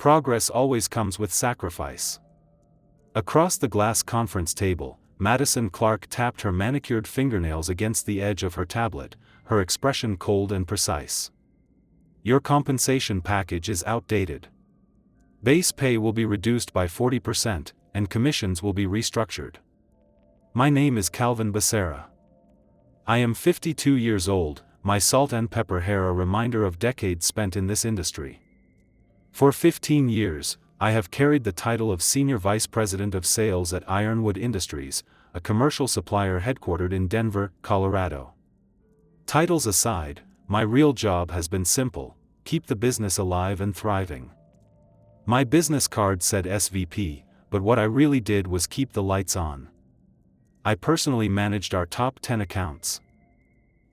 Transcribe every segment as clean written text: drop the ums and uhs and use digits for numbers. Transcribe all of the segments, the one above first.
Progress always comes with sacrifice. Across the glass conference table, Madison Clark tapped her manicured fingernails against the edge of her tablet, her expression cold and precise. Your compensation package is outdated. Base pay will be reduced by 40%, and commissions will be restructured. My name is Calvin Becerra. I am 52 years old, my salt and pepper hair a reminder of decades spent in this industry. For 15 years, I have carried the title of Senior Vice President of Sales at Ironwood Industries, a commercial supplier headquartered in Denver, Colorado. Titles aside, my real job has been simple: keep the business alive and thriving. My business card said SVP, but what I really did was keep the lights on. I personally managed our top 10 accounts.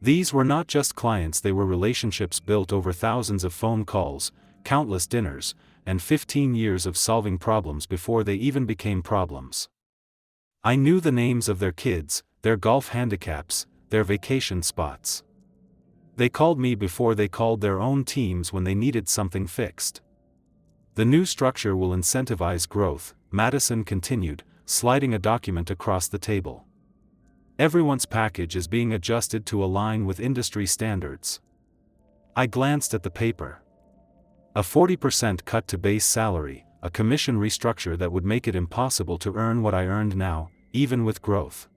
These were not just clients, they were relationships built over thousands of phone calls, countless dinners, and 15 years of solving problems before they even became problems. I knew the names of their kids, their golf handicaps, their vacation spots. They called me before they called their own teams when they needed something fixed. The new structure will incentivize growth, Madison continued, sliding a document across the table. Everyone's package is being adjusted to align with industry standards. I glanced at the paper. A 40% cut to base salary, a commission restructure that would make it impossible to earn what I earned now, even with growth.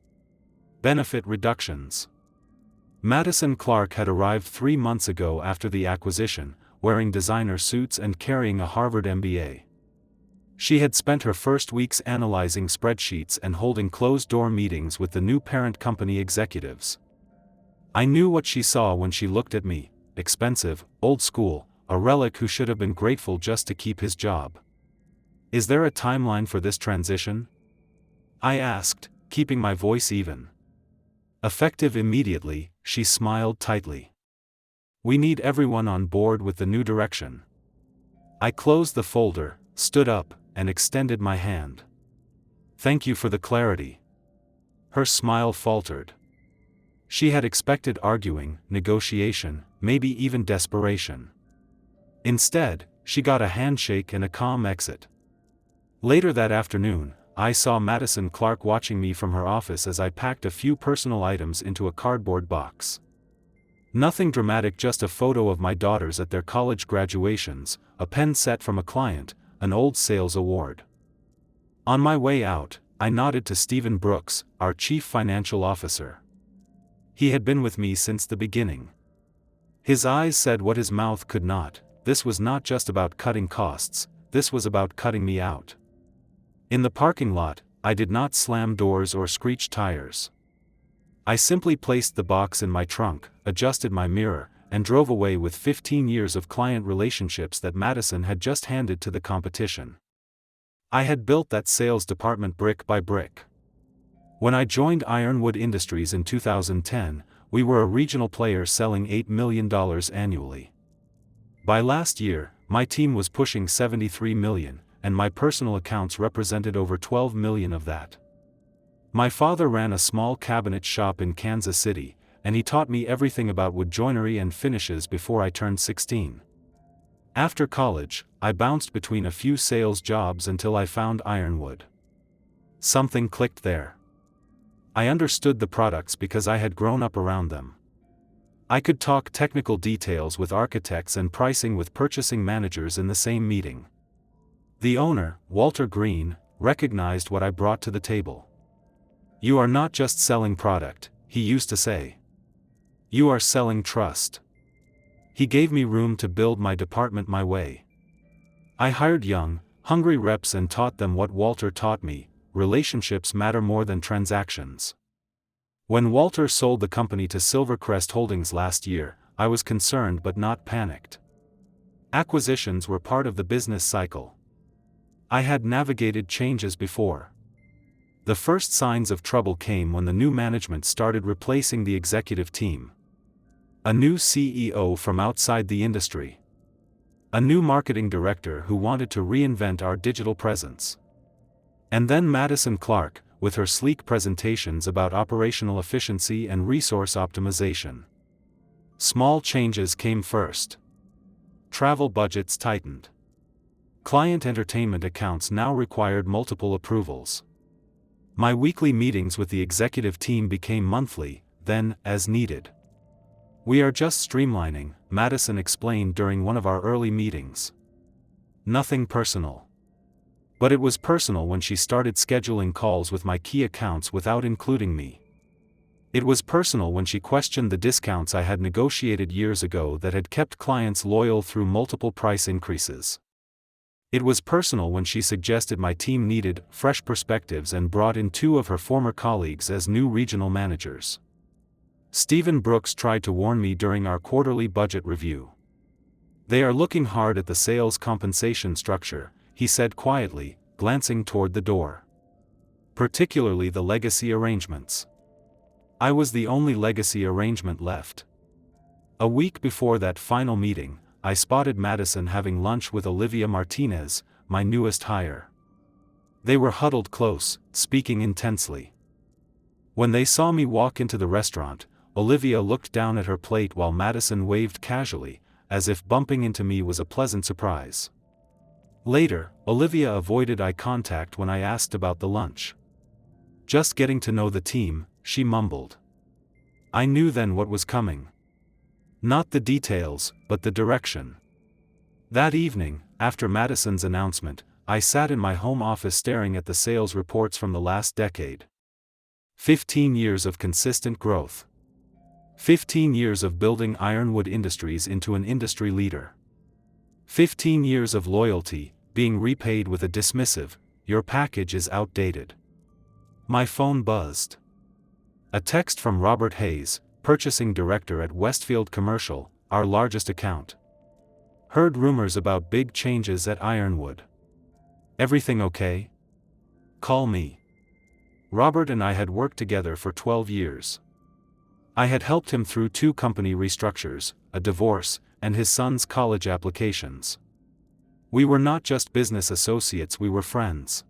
Benefit reductions. Madison Clark had arrived 3 months ago after the acquisition, wearing designer suits and carrying a Harvard MBA. She had spent her first weeks analyzing spreadsheets and holding closed-door meetings with the new parent company executives. I knew what she saw when she looked at me: expensive, old school, a relic who should have been grateful just to keep his job. Is there a timeline for this transition? I asked, keeping my voice even. Effective immediately, she smiled tightly. We need everyone on board with the new direction. I closed the folder, stood up, and extended my hand. Thank you for the clarity. Her smile faltered. She had expected arguing, negotiation, maybe even desperation. Instead, she got a handshake and a calm exit. Later that afternoon, I saw Madison Clark watching me from her office as I packed a few personal items into a cardboard box. Nothing dramatic, just a photo of my daughters at their college graduations, a pen set from a client, an old sales award. On my way out, I nodded to Stephen Brooks, our Chief Financial Officer. He had been with me since the beginning. His eyes said what his mouth could not: this was not just about cutting costs, this was about cutting me out. In the parking lot, I did not slam doors or screech tires. I simply placed the box in my trunk, adjusted my mirror, and drove away with 15 years of client relationships that Madison had just handed to the competition. I had built that sales department brick by brick. When I joined Ironwood Industries in 2010, we were a regional player selling $8 million annually. By last year, my team was pushing $73 million, and my personal accounts represented over $12 million of that. My father ran a small cabinet shop in Kansas City, and he taught me everything about wood joinery and finishes before I turned 16. After college, I bounced between a few sales jobs until I found Ironwood. Something clicked there. I understood the products because I had grown up around them. I could talk technical details with architects and pricing with purchasing managers in the same meeting. The owner, Walter Green, recognized what I brought to the table. You are not just selling product, he used to say. You are selling trust. He gave me room to build my department my way. I hired young, hungry reps and taught them what Walter taught me: relationships matter more than transactions. When Walter sold the company to Silvercrest Holdings last year, I was concerned but not panicked. Acquisitions were part of the business cycle. I had navigated changes before. The first signs of trouble came when the new management started replacing the executive team. A new CEO from outside the industry. A new marketing director who wanted to reinvent our digital presence. And then Madison Clark, with her sleek presentations about operational efficiency and resource optimization. Small changes came first. Travel budgets tightened. Client entertainment accounts now required multiple approvals. My weekly meetings with the executive team became monthly, then, as needed. "We are just streamlining," Madison explained during one of our early meetings. Nothing personal. But it was personal when she started scheduling calls with my key accounts without including me. It was personal when she questioned the discounts I had negotiated years ago that had kept clients loyal through multiple price increases. It was personal when she suggested my team needed fresh perspectives and brought in 2 of her former colleagues as new regional managers. Stephen Brooks tried to warn me during our quarterly budget review. "They are looking hard at the sales compensation structure," he said quietly, glancing toward the door. "Particularly the legacy arrangements." I was the only legacy arrangement left. A week before that final meeting, I spotted Madison having lunch with Olivia Martinez, my newest hire. They were huddled close, speaking intensely. When they saw me walk into the restaurant, Olivia looked down at her plate while Madison waved casually, as if bumping into me was a pleasant surprise. Later, Olivia avoided eye contact when I asked about the lunch. "Just getting to know the team," she mumbled. I knew then what was coming. Not the details, but the direction. That evening, after Madison's announcement, I sat in my home office staring at the sales reports from the last decade. 15 years of consistent growth. 15 years of building Ironwood Industries into an industry leader. 15 years of loyalty, being repaid with a dismissive, "Your package is outdated." My phone buzzed. A text from Robert Hayes, purchasing director at Westfield Commercial, our largest account. "Heard rumors about big changes at Ironwood. Everything okay? Call me." Robert and I had worked together for 12 years. I had helped him through 2 company restructures, a divorce, and his son's college applications. We were not just business associates, we were friends.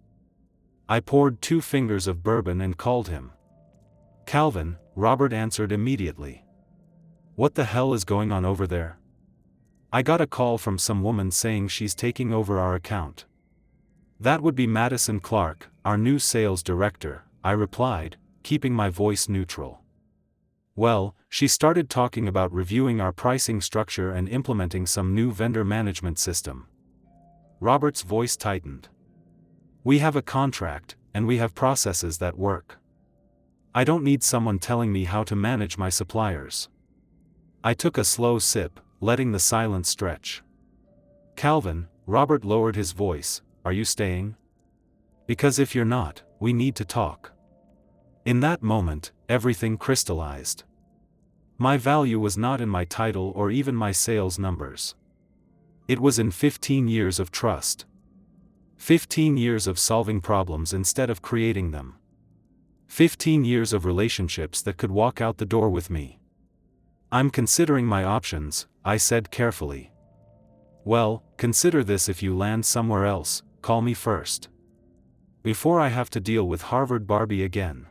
I poured 2 fingers of bourbon and called him. "Calvin," Robert answered immediately. "What the hell is going on over there?" "I got a call from some woman saying she's taking over our account." "That would be Madison Clark, our new sales director," I replied, keeping my voice neutral. "Well, she started talking about reviewing our pricing structure and implementing some new vendor management system." Robert's voice tightened. "We have a contract, and we have processes that work. I don't need someone telling me how to manage my suppliers." I took a slow sip, letting the silence stretch. "Calvin," Robert lowered his voice, "are you staying? Because if you're not, we need to talk." In that moment, everything crystallized. My value was not in my title or even my sales numbers. It was in 15 years of trust. 15 years of solving problems instead of creating them. 15 years of relationships that could walk out the door with me. "I'm considering my options," I said carefully. "Well, consider this: if you land somewhere else, call me first. Before I have to deal with Harvard Barbie again."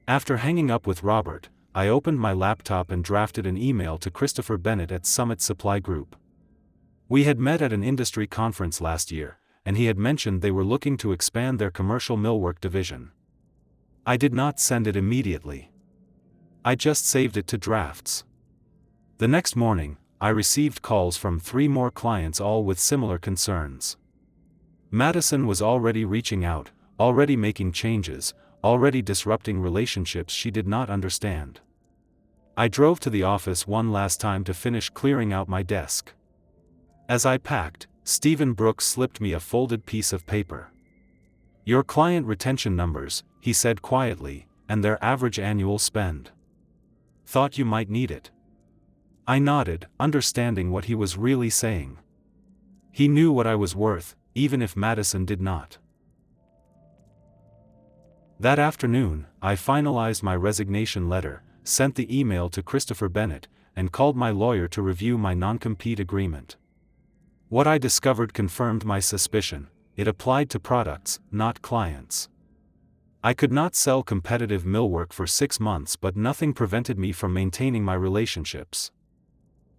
After hanging up with Robert, I opened my laptop and drafted an email to Christopher Bennett at Summit Supply Group. We had met at an industry conference last year, and he had mentioned they were looking to expand their commercial millwork division. I did not send it immediately. I just saved it to drafts. The next morning, I received calls from 3 more clients, all with similar concerns. Madison was already reaching out, already making changes, already disrupting relationships she did not understand. I drove to the office one last time to finish clearing out my desk. As I packed, Stephen Brooks slipped me a folded piece of paper. "Your client retention numbers," he said quietly, "and their average annual spend. Thought you might need it." I nodded, understanding what he was really saying. He knew what I was worth, even if Madison did not. That afternoon, I finalized my resignation letter, sent the email to Christopher Bennett, and called my lawyer to review my non-compete agreement. What I discovered confirmed my suspicion: it applied to products, not clients. I could not sell competitive millwork for 6 months, but nothing prevented me from maintaining my relationships.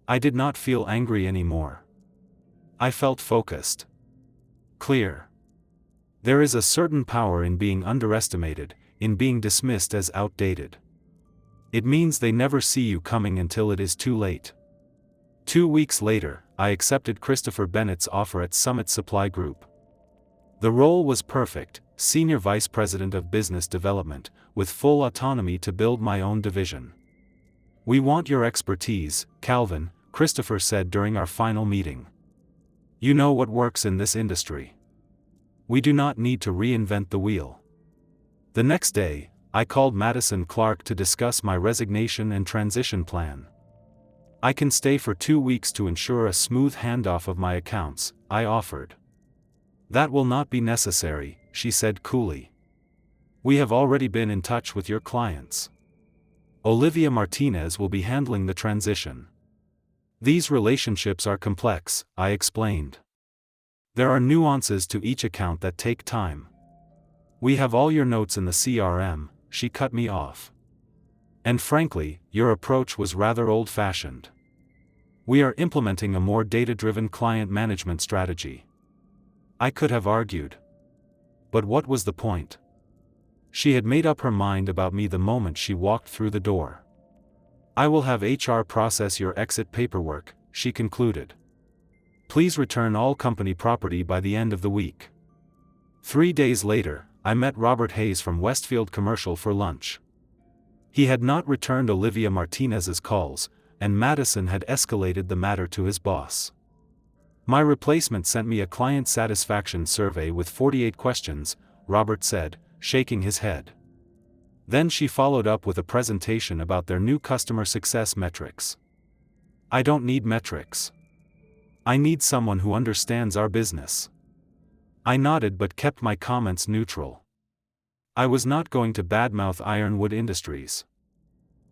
I did not feel angry anymore. I felt focused. Clear. There is a certain power in being underestimated, in being dismissed as outdated. It means they never see you coming until it is too late. 2 weeks later, I accepted Christopher Bennett's offer at Summit Supply Group. The role was perfect, Senior Vice President of Business Development, with full autonomy to build my own division. "We want your expertise, Calvin," Christopher said during our final meeting. "You know what works in this industry. We do not need to reinvent the wheel." The next day, I called Madison Clark to discuss my resignation and transition plan. "I can stay for 2 weeks to ensure a smooth handoff of my accounts," I offered. "That will not be necessary," she said coolly. "We have already been in touch with your clients. Olivia Martinez will be handling the transition. These relationships are complex," I explained. "There are nuances to each account that take time. We have all your notes in the CRM," she cut me off. "And frankly, your approach was rather old-fashioned. We are implementing a more data-driven client management strategy." I could have argued. But what was the point? She had made up her mind about me the moment she walked through the door. "I will have HR process your exit paperwork," she concluded. "Please return all company property by the end of the week." 3 days later, I met Robert Hayes from Westfield Commercial for lunch. He had not returned Olivia Martinez's calls, and Madison had escalated the matter to his boss. "My replacement sent me a client satisfaction survey with 48 questions," Robert said, shaking his head. Then she followed up with a presentation about their new customer success metrics. "I don't need metrics. I need someone who understands our business." I nodded but kept my comments neutral. I was not going to badmouth Ironwood Industries.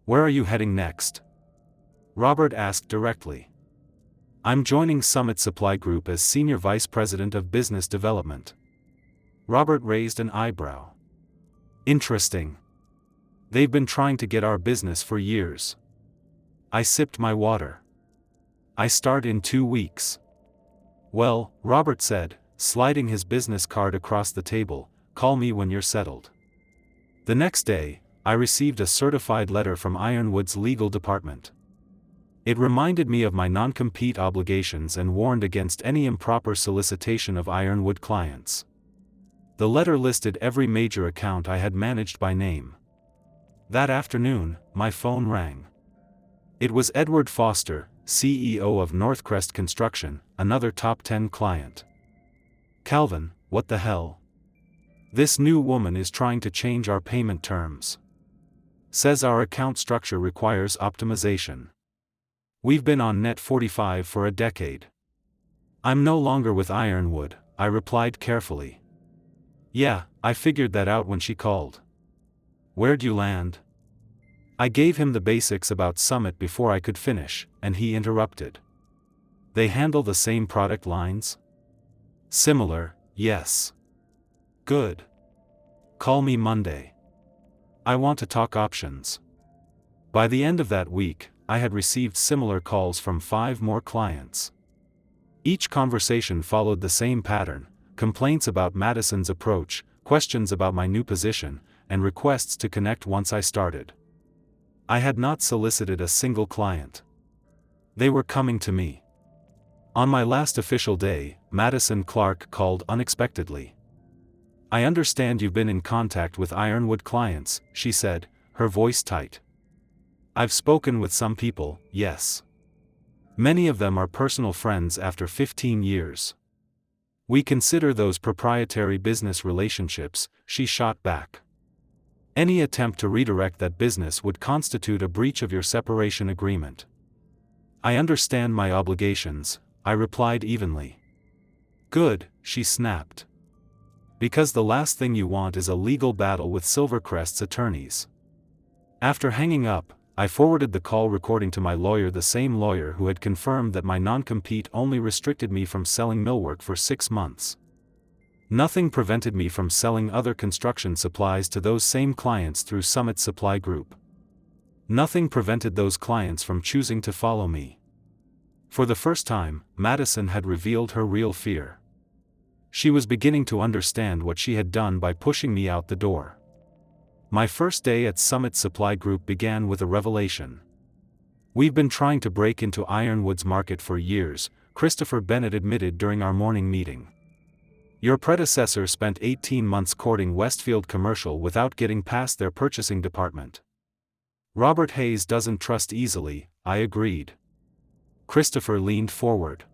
"Where are you heading next?" Robert asked directly. "I'm joining Summit Supply Group as Senior Vice President of Business Development." Robert raised an eyebrow. "Interesting. They've been trying to get our business for years." I sipped my water. "I start in 2 weeks." "Well," Robert said, sliding his business card across the table, "call me when you're settled." The next day, I received a certified letter from Ironwood's legal department. It reminded me of my non-compete obligations and warned against any improper solicitation of Ironwood clients. The letter listed every major account I had managed by name. That afternoon, my phone rang. It was Edward Foster, CEO of Northcrest Construction, another top 10 client. "Calvin, what the hell? This new woman is trying to change our payment terms. Says our account structure requires optimization. We've been on Net 45 for a decade." "I'm no longer with Ironwood," I replied carefully. "Yeah, I figured that out when she called." "Where'd you land?" I gave him the basics about Summit before I could finish, and he interrupted. "They handle the same product lines?" "Similar, yes." "Good. Call me Monday. I want to talk options." By the end of that week, I had received similar calls from 5 more clients. Each conversation followed the same pattern: complaints about Madison's approach, questions about my new position, and requests to connect once I started. I had not solicited a single client. They were coming to me. On my last official day, Madison Clark called unexpectedly. "I understand you've been in contact with Ironwood clients," she said, her voice tight. "I've spoken with some people, yes. Many of them are personal friends after 15 years. We consider those proprietary business relationships," she shot back. "Any attempt to redirect that business would constitute a breach of your separation agreement." "I understand my obligations," I replied evenly. "Good," she snapped. "Because the last thing you want is a legal battle with Silvercrest's attorneys." After hanging up, I forwarded the call recording to my lawyer, the same lawyer who had confirmed that my non-compete only restricted me from selling millwork for 6 months. Nothing prevented me from selling other construction supplies to those same clients through Summit Supply Group. Nothing prevented those clients from choosing to follow me. For the first time, Madison had revealed her real fear. She was beginning to understand what she had done by pushing me out the door. My first day at Summit Supply Group began with a revelation. "We've been trying to break into Ironwood's market for years," Christopher Bennett admitted during our morning meeting. "Your predecessor spent 18 months courting Westfield Commercial without getting past their purchasing department." "Robert Hayes doesn't trust easily," I agreed. Christopher leaned forward.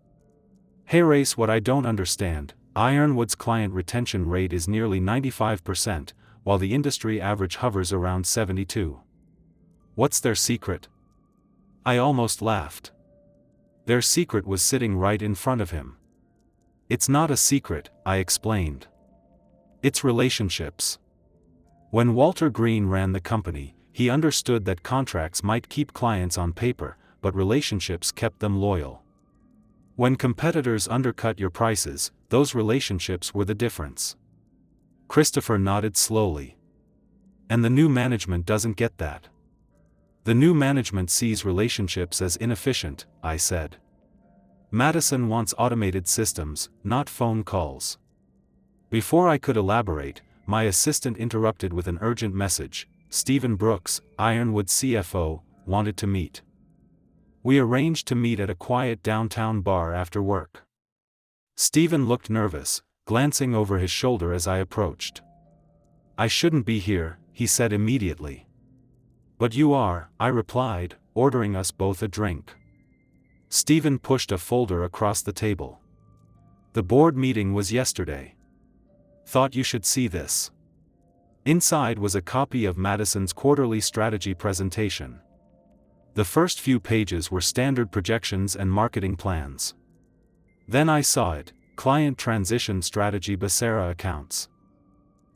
"Hey Race, what I don't understand, Ironwood's client retention rate is nearly 95%, while the industry average hovers around 72. What's their secret?" I almost laughed. Their secret was sitting right in front of him. "It's not a secret," I explained. "It's relationships." When Walter Green ran the company, he understood that contracts might keep clients on paper, but relationships kept them loyal. When competitors undercut your prices, those relationships were the difference. Christopher nodded slowly. "And the new management doesn't get that. The new management sees relationships as inefficient," I said. "Madison wants automated systems, not phone calls." Before I could elaborate, my assistant interrupted with an urgent message. "Stephen Brooks, Ironwood CFO, wanted to meet." We arranged to meet at a quiet downtown bar after work. Stephen looked nervous, glancing over his shoulder as I approached. "I shouldn't be here," he said immediately. "But you are," I replied, ordering us both a drink. Stephen pushed a folder across the table. "The board meeting was yesterday. Thought you should see this." Inside was a copy of Madison's quarterly strategy presentation. The first few pages were standard projections and marketing plans. Then I saw it, Client Transition Strategy Becerra Accounts.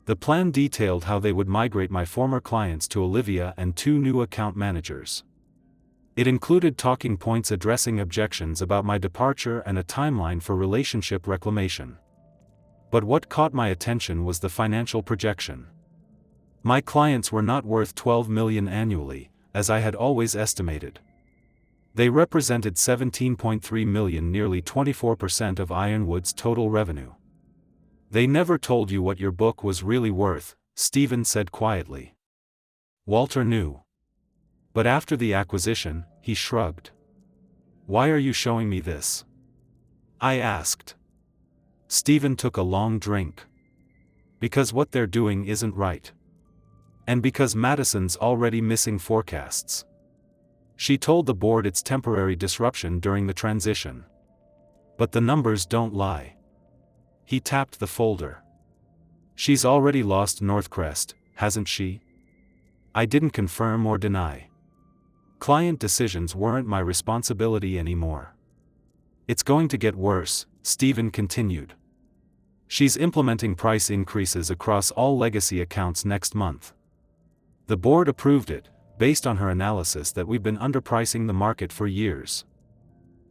The plan detailed how they would migrate my former clients to Olivia and 2 new account managers. It included talking points addressing objections about my departure and a timeline for relationship reclamation. But what caught my attention was the financial projection. My clients were not worth $12 million annually, as I had always estimated. They represented $17.3 million, nearly 24% of Ironwood's total revenue. "They never told you what your book was really worth," Stephen said quietly. Walter knew. But after the acquisition, he shrugged. "Why are you showing me this?" I asked. Stephen took a long drink. "Because what they're doing isn't right. And because Madison's already missing forecasts. She told the board it's temporary disruption during the transition. But the numbers don't lie." He tapped the folder. "She's already lost Northcrest, hasn't she?" I didn't confirm or deny. Client decisions weren't my responsibility anymore. "It's going to get worse," Stephen continued. "She's implementing price increases across all legacy accounts next month. The board approved it, based on her analysis that we've been underpricing the market for years."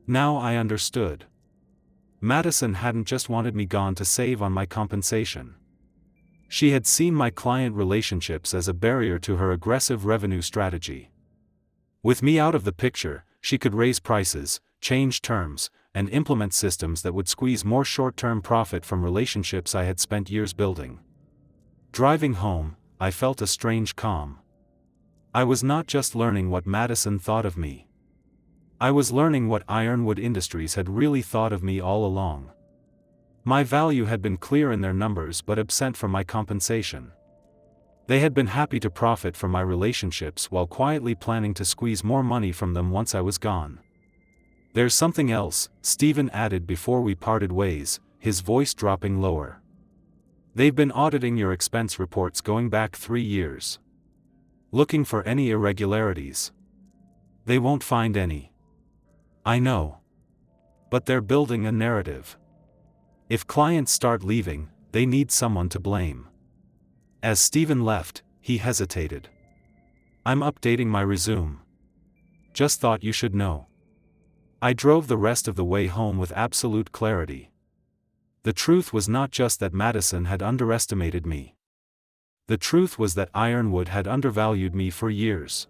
Now I understood. Madison hadn't just wanted me gone to save on my compensation. She had seen my client relationships as a barrier to her aggressive revenue strategy. With me out of the picture, she could raise prices, change terms, and implement systems that would squeeze more short-term profit from relationships I had spent years building. Driving home, I felt a strange calm. I was not just learning what Madison thought of me. I was learning what Ironwood Industries had really thought of me all along. My value had been clear in their numbers but absent from my compensation. They had been happy to profit from my relationships while quietly planning to squeeze more money from them once I was gone. "There's something else," Stephen added before we parted ways, his voice dropping lower. "They've been auditing your expense reports going back 3 years. Looking for any irregularities. They won't find any. I know. But they're building a narrative. If clients start leaving, they need someone to blame." As Stephen left, he hesitated. "I'm updating my resume. Just thought you should know." I drove the rest of the way home with absolute clarity. The truth was not just that Madison had underestimated me. The truth was that Ironwood had undervalued me for years.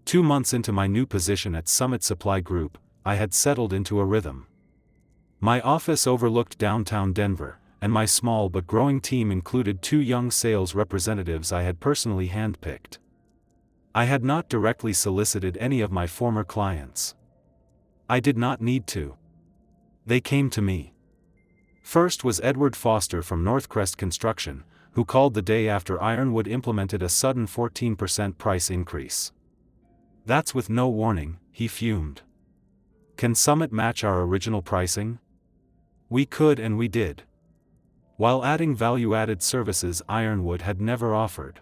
2 months into my new position at Summit Supply Group, I had settled into a rhythm. My office overlooked downtown Denver, and my small but growing team included 2 young sales representatives I had personally handpicked. I had not directly solicited any of my former clients. I did not need to. They came to me. First was Edward Foster from Northcrest Construction, who called the day after Ironwood implemented a sudden 14% price increase. "That's with no warning," he fumed. "Can Summit match our original pricing?" We could, and we did. While adding value-added services Ironwood had never offered.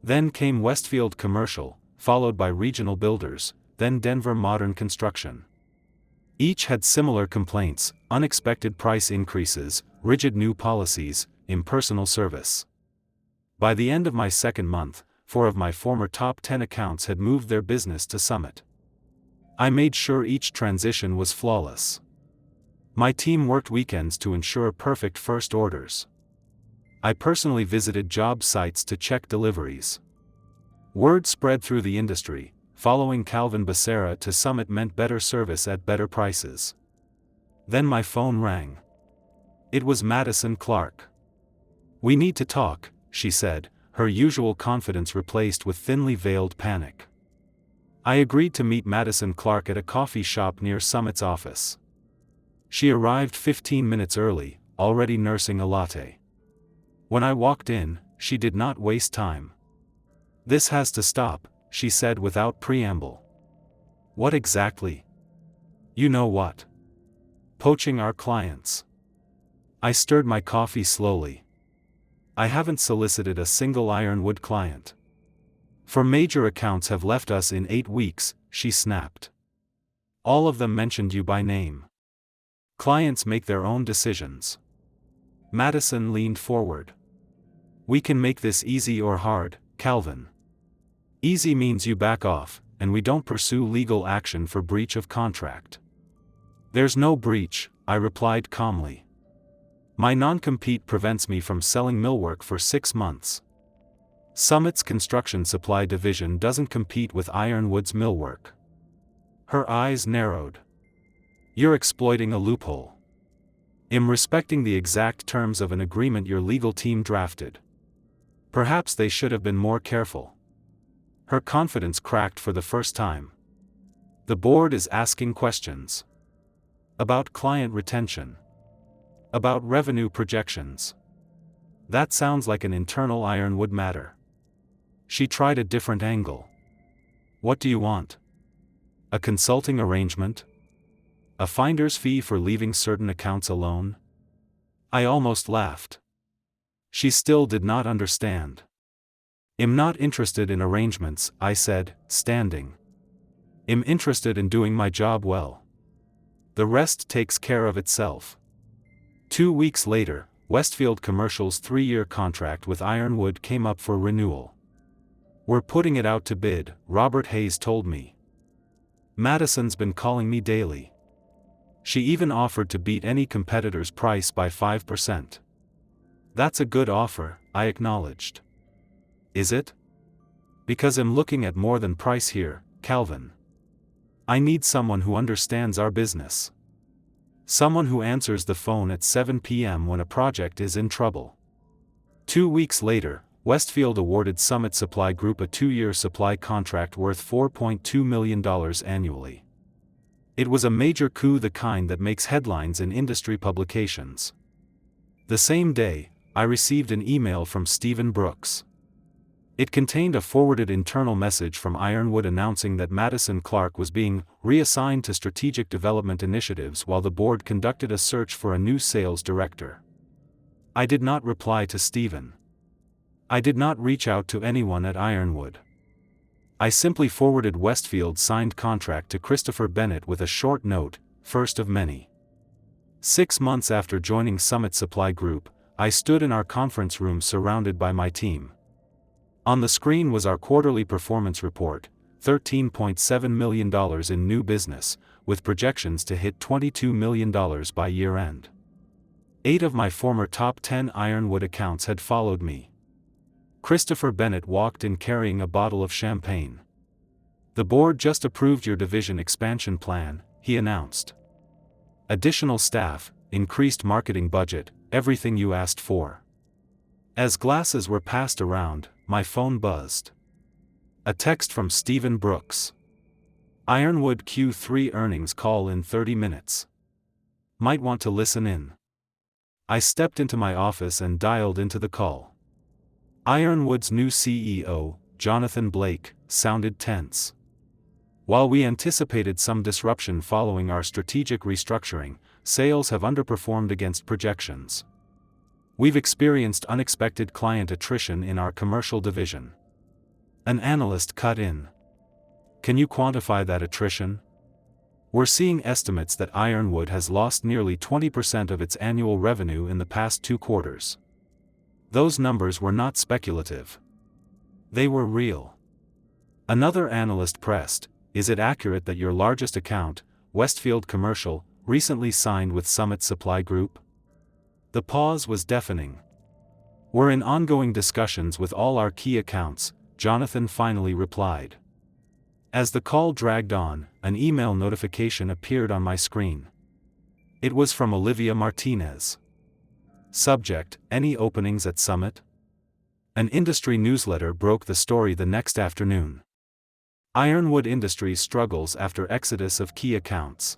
Then came Westfield Commercial, followed by Regional Builders, then Denver Modern Construction. Each had similar complaints: unexpected price increases, rigid new policies, impersonal service. By the end of my second month, 4 of my former top 10 accounts had moved their business to Summit. I made sure each transition was flawless. My team worked weekends to ensure perfect first orders. I personally visited job sites to check deliveries. Word spread through the industry: following Calvin Becerra to Summit meant better service at better prices. Then my phone rang. It was Madison Clark. "We need to talk," she said, her usual confidence replaced with thinly veiled panic. I agreed to meet Madison Clark at a coffee shop near Summit's office. She arrived 15 minutes early, already nursing a latte. When I walked in, she did not waste time. "This has to stop," she said without preamble. "What exactly?" "You know what. Poaching our clients." I stirred my coffee slowly. "I haven't solicited a single Ironwood client. 4 major accounts have left us in 8 weeks, she snapped. "All of them mentioned you by name." "Clients make their own decisions." Madison leaned forward. "We can make this easy or hard, Calvin. Easy means you back off, and we don't pursue legal action for breach of contract." "There's no breach," I replied calmly. "My non-compete prevents me from selling millwork for 6 months. Summit's construction supply division doesn't compete with Ironwood's millwork." Her eyes narrowed. "You're exploiting a loophole. I'm respecting the exact terms of an agreement your legal team drafted. Perhaps they should have been more careful." Her confidence cracked for the first time. "The board is asking questions. About client retention. About revenue projections. That sounds like an internal Ironwood matter." She tried a different angle. "What do you want? A consulting arrangement? A finder's fee for leaving certain accounts alone?" I almost laughed. She still did not understand. "I'm not interested in arrangements," I said, standing. "I'm interested in doing my job well. The rest takes care of itself." 2 weeks later, Westfield Commercial's 3-year contract with Ironwood came up for renewal. "We're putting it out to bid," Robert Hayes told me. "Madison's been calling me daily. She even offered to beat any competitor's price by 5%. "That's a good offer," I acknowledged. "Is it? Because I'm looking at more than price here, Calvin. I need someone who understands our business. Someone who answers the phone at 7 p.m. when a project is in trouble." 2 weeks later, Westfield awarded Summit Supply Group a 2-year supply contract worth $4.2 million annually. It was a major coup, the kind that makes headlines in industry publications. The same day, I received an email from Stephen Brooks. It contained a forwarded internal message from Ironwood announcing that Madison Clark was being reassigned to strategic development initiatives while the board conducted a search for a new sales director. I did not reply to Stephen. I did not reach out to anyone at Ironwood. I simply forwarded Westfield's signed contract to Christopher Bennett with a short note, first of many. 6 months after joining Summit Supply Group, I stood in our conference room surrounded by my team. On the screen was our quarterly performance report, $13.7 million in new business, with projections to hit $22 million by year-end. 8 of my former top 10 Ironwood accounts had followed me. Christopher Bennett walked in carrying a bottle of champagne. "The board just approved your division expansion plan," he announced. Additional staff, increased marketing budget, everything you asked for. As glasses were passed around, my phone buzzed. A text from Stephen Brooks. Ironwood Q3 earnings call in 30 minutes. Might want to listen in. I stepped into my office and dialed into the call. Ironwood's new CEO, Jonathan Blake, sounded tense. While we anticipated some disruption following our strategic restructuring, sales have underperformed against projections. We've experienced unexpected client attrition in our commercial division. An analyst cut in. Can you quantify that attrition? We're seeing estimates that Ironwood has lost nearly 20% of its annual revenue in the past 2 quarters. Those numbers were not speculative. They were real. Another analyst pressed, is it accurate that your largest account, Westfield Commercial, recently signed with Summit Supply Group? The pause was deafening. We're in ongoing discussions with all our key accounts, Jonathan finally replied. As the call dragged on, an email notification appeared on my screen. It was from Olivia Martinez. Subject: Any openings at Summit? An industry newsletter broke the story the next afternoon. Ironwood Industries struggles after exodus of key accounts.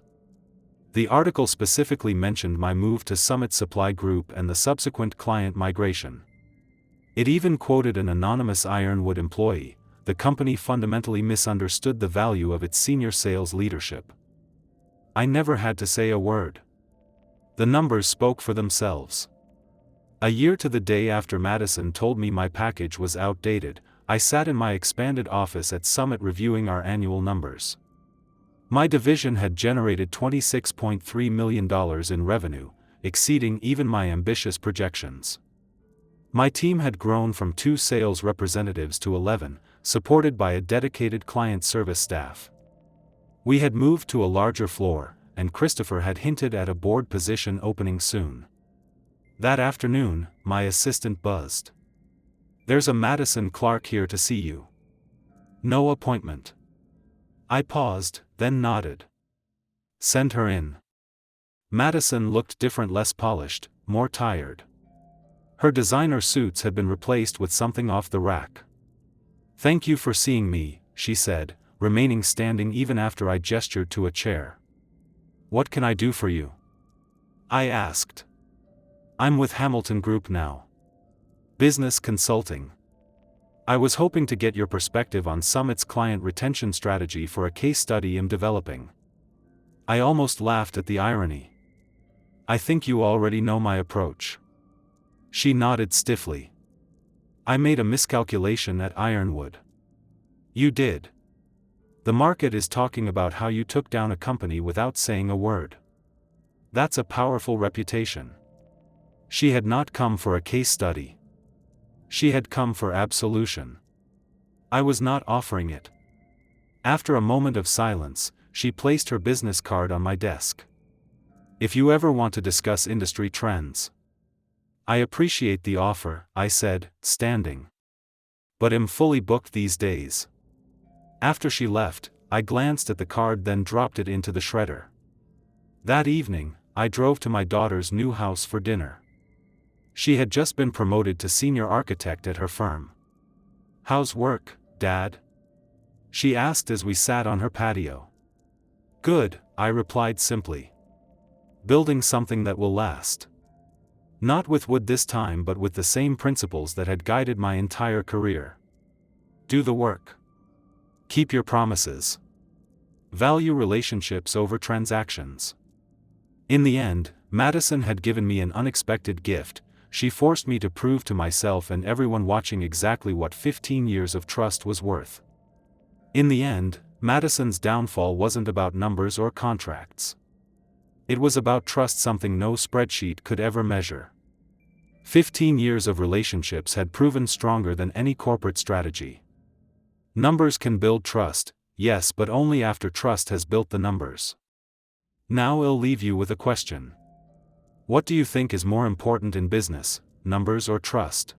The article specifically mentioned my move to Summit Supply Group and the subsequent client migration. It even quoted an anonymous Ironwood employee. The company fundamentally misunderstood the value of its senior sales leadership. I never had to say a word. The numbers spoke for themselves. A year to the day after Madison told me my package was outdated, I sat in my expanded office at Summit reviewing our annual numbers. My division had generated $26.3 million in revenue, exceeding even my ambitious projections. My team had grown from 2 sales representatives to 11, supported by a dedicated client service staff. We had moved to a larger floor, and Christopher had hinted at a board position opening soon. That afternoon, my assistant buzzed. There's a Madison Clark here to see you. No appointment. I paused, then nodded. Send her in. Madison looked different, less polished, more tired. Her designer suits had been replaced with something off the rack. Thank you for seeing me, she said, remaining standing even after I gestured to a chair. What can I do for you? I asked. I'm with Hamilton Group now. Business consulting. I was hoping to get your perspective on Summit's client retention strategy for a case study I'm developing. I almost laughed at the irony. I think you already know my approach. She nodded stiffly. I made a miscalculation at Ironwood. You did. The market is talking about how you took down a company without saying a word. That's a powerful reputation. She had not come for a case study. She had come for absolution. I was not offering it. After a moment of silence, she placed her business card on my desk. If you ever want to discuss industry trends. I appreciate the offer, I said, standing. But am fully booked these days. After she left, I glanced at the card, then dropped it into the shredder. That evening, I drove to my daughter's new house for dinner. She had just been promoted to senior architect at her firm. How's work, Dad? She asked as we sat on her patio. Good, I replied simply. Building something that will last. Not with wood this time, but with the same principles that had guided my entire career. Do the work. Keep your promises. Value relationships over transactions. In the end, Madison had given me an unexpected gift. She forced me to prove to myself and everyone watching exactly what 15 years of trust was worth. In the end, Madison's downfall wasn't about numbers or contracts. It was about trust, something no spreadsheet could ever measure. 15 years of relationships had proven stronger than any corporate strategy. Numbers can build trust, yes, but only after trust has built the numbers. Now I'll leave you with a question. What do you think is more important in business, numbers or trust?